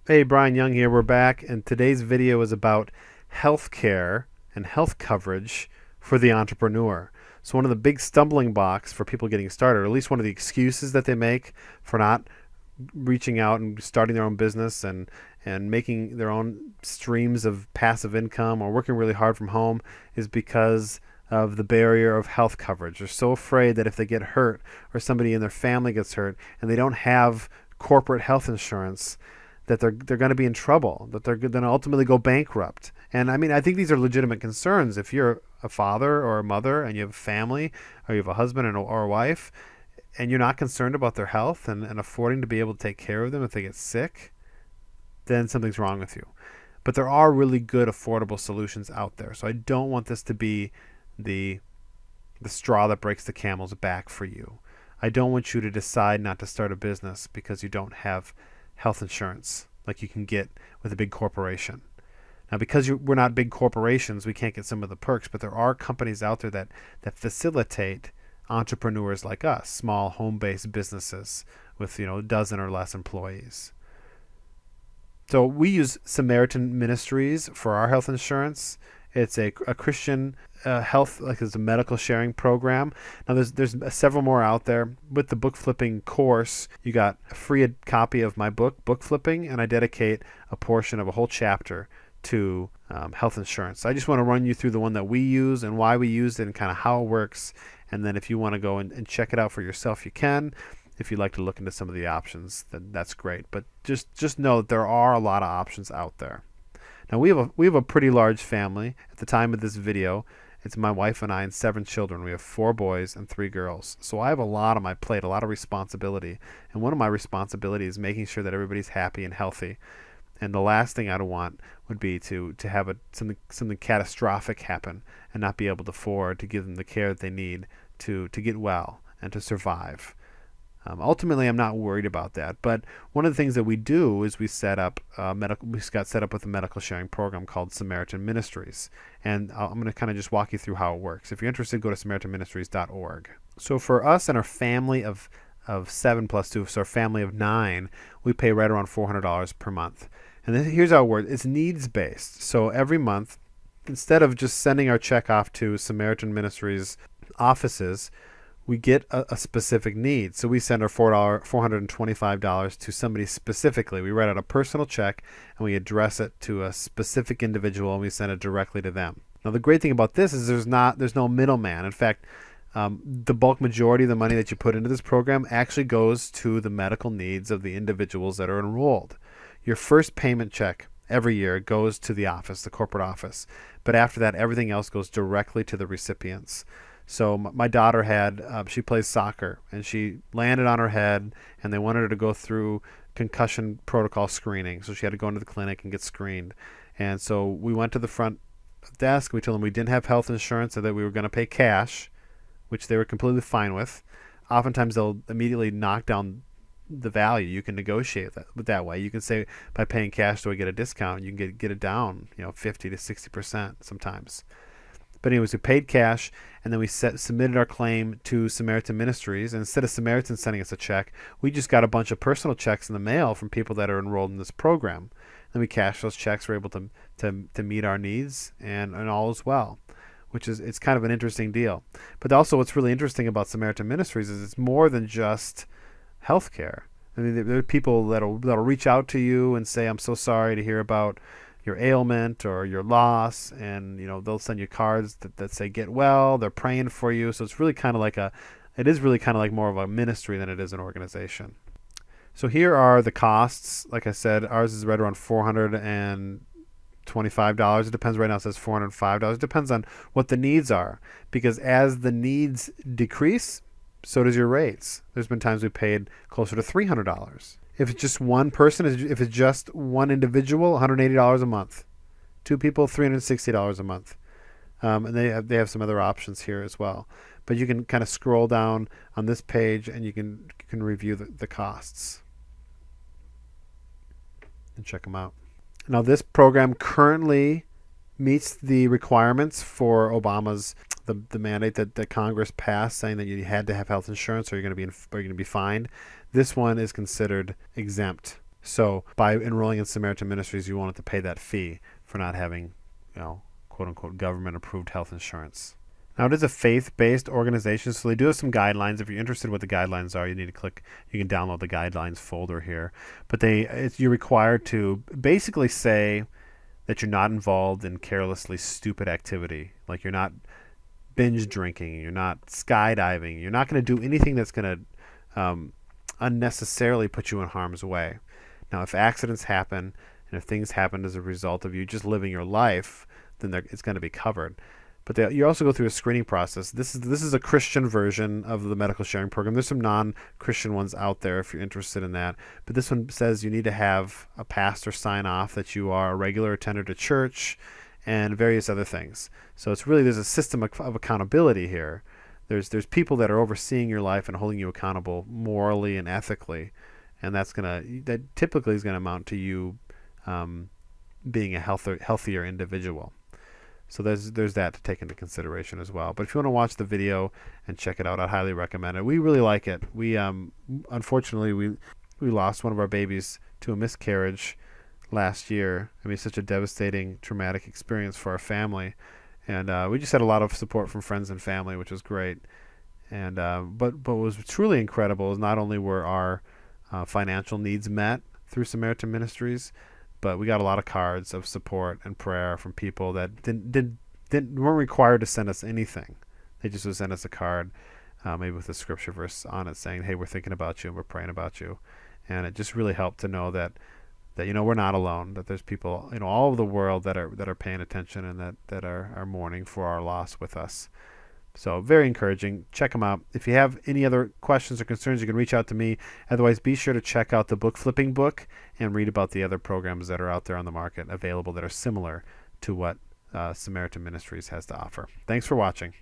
Hey, Brian Young here. We're back, and today's video is about healthcare and health coverage for the entrepreneur. So one of the big stumbling blocks for people getting started, or at least one of the excuses that they make for not reaching out and starting their own business and making their own streams of passive income or working really hard from home, is because of the barrier of health coverage. They're so afraid that if they get hurt or somebody in their family gets hurt and they don't have corporate health insurance, that they're going to be in trouble, that they're going to ultimately go bankrupt. And I mean, I think these are legitimate concerns. If you're a father or a mother and you have a family, or you have a husband or a wife, and you're not concerned about their health and affording to be able to take care of them if they get sick, then something's wrong with you. But there are really good affordable solutions out there. So I don't want this to be the straw that breaks the camel's back for you. I don't want you to decide not to start a business because you don't have health insurance like you can get with a big corporation. Now, because we're not big corporations, we can't get some of the perks, but there are companies out there that facilitate entrepreneurs like us, small home-based businesses with a dozen or less employees. So we use Samaritan Ministries for our health insurance. It's a Christian health, like it's a medical sharing program. Now there's several more out there. With the book flipping course, you got a free copy of my book, Book Flipping, and I dedicate a portion of a whole chapter to health insurance. So I just want to run you through the one that we use and why we use it and kind of how it works. And then if you want to go and check it out for yourself, you can. If you'd like to look into some of the options, then that's great. But just know that there are a lot of options out there. Now we have a pretty large family. At the time of this video, it's my wife and I and 7 children. We have 4 boys and 3 girls. So I have a lot on my plate, a lot of responsibility. And one of my responsibilities is making sure that everybody's happy and healthy. And the last thing I'd want would be to have something catastrophic happen and not be able to afford to give them the care that they need to get well and to survive. Ultimately, I'm not worried about that. But one of the things that we do is we got set up with a medical sharing program called Samaritan Ministries. And I'm going to kind of just walk you through how it works. If you're interested, go to SamaritanMinistries.org. So for us and our family of 7 plus 2, so our family of 9, we pay right around $400 per month. And then here's how it works. It's needs-based. So every month, instead of just sending our check off to Samaritan Ministries offices, we get a specific need. So we send our $425 to somebody specifically. We write out a personal check and we address it to a specific individual and we send it directly to them. Now the great thing about this is there's no middleman. In fact, the bulk majority of the money that you put into this program actually goes to the medical needs of the individuals that are enrolled. Your first payment check every year goes to the office, the corporate office. But after that, everything else goes directly to the recipients. So my daughter she plays soccer, and she landed on her head, and they wanted her to go through concussion protocol screening. So she had to go into the clinic and get screened. And so we went to the front desk. We told them we didn't have health insurance and that we were going to pay cash, which they were completely fine with. Oftentimes they'll immediately knock down the value. You can negotiate that way. You can say, by paying cash, do I get a discount? You can get it down, 50 to 60% sometimes. But anyways, we paid cash, and then we submitted our claim to Samaritan Ministries. And instead of Samaritan sending us a check, we just got a bunch of personal checks in the mail from people that are enrolled in this program. Then we cashed those checks. We're able to meet our needs, and all is well, it's kind of an interesting deal. But also what's really interesting about Samaritan Ministries is it's more than just healthcare. I mean, there are people that'll reach out to you and say, I'm so sorry to hear about your ailment or your loss, and they'll send you cards that say get well. They're praying for you. So it's really kind of like more of a ministry than it is an organization. So here are the costs. Like I said, ours is right around $425. It depends. Right now it says $405. It depends on what the needs are, because as the needs decrease, so does your rates. There's been times we paid closer to $300. If it's just one person, if it's just one individual, $180 a month. 2 people, $360 a month. And they have some other options here as well. But you can kind of scroll down on this page and you can review the costs and check them out. Now this program currently meets the requirements for Obama's the mandate that Congress passed, saying that you had to have health insurance or you're going to be fined. This one is considered exempt. So by enrolling in Samaritan Ministries, you won't have to pay that fee for not having, quote unquote, government approved health insurance. Now, it is a faith-based organization, so they do have some guidelines. If you're interested in what the guidelines are, you can download the guidelines folder here. But you're required to basically say that you're not involved in carelessly stupid activity. Like you're not binge drinking, you're not skydiving, you're not going to do anything that's going to unnecessarily put you in harm's way. Now, if accidents happen and if things happen as a result of you just living your life, then it's going to be covered. But you also go through a screening process. This is a Christian version of the medical sharing program. There's some non-Christian ones out there if you're interested in that. But this one says you need to have a pastor sign off that you are a regular attender to church and various other things. So there's a system of accountability here. There's people that are overseeing your life and holding you accountable morally and ethically, and that typically is gonna amount to you being a healthier individual. So there's that to take into consideration as well. But if you want to watch the video and check it out, I'd highly recommend it. We really like it. We unfortunately we lost one of our babies to a miscarriage last year. I mean, it's such a devastating, traumatic experience for our family, and we just had a lot of support from friends and family, which was great. And but what was truly incredible is not only were our financial needs met through Samaritan Ministries, but we got a lot of cards of support and prayer from people that weren't required to send us anything. They just would send us a card, maybe with a scripture verse on it saying, "Hey, we're thinking about you and we're praying about you," and it just really helped to know that we're not alone. That there's people all over the world that are paying attention and that are mourning for our loss with us. So very encouraging. Check them out. If you have any other questions or concerns, you can reach out to me. Otherwise, be sure to check out the Book Flipping book and read about the other programs that are out there on the market available that are similar to what Samaritan Ministries has to offer. Thanks for watching.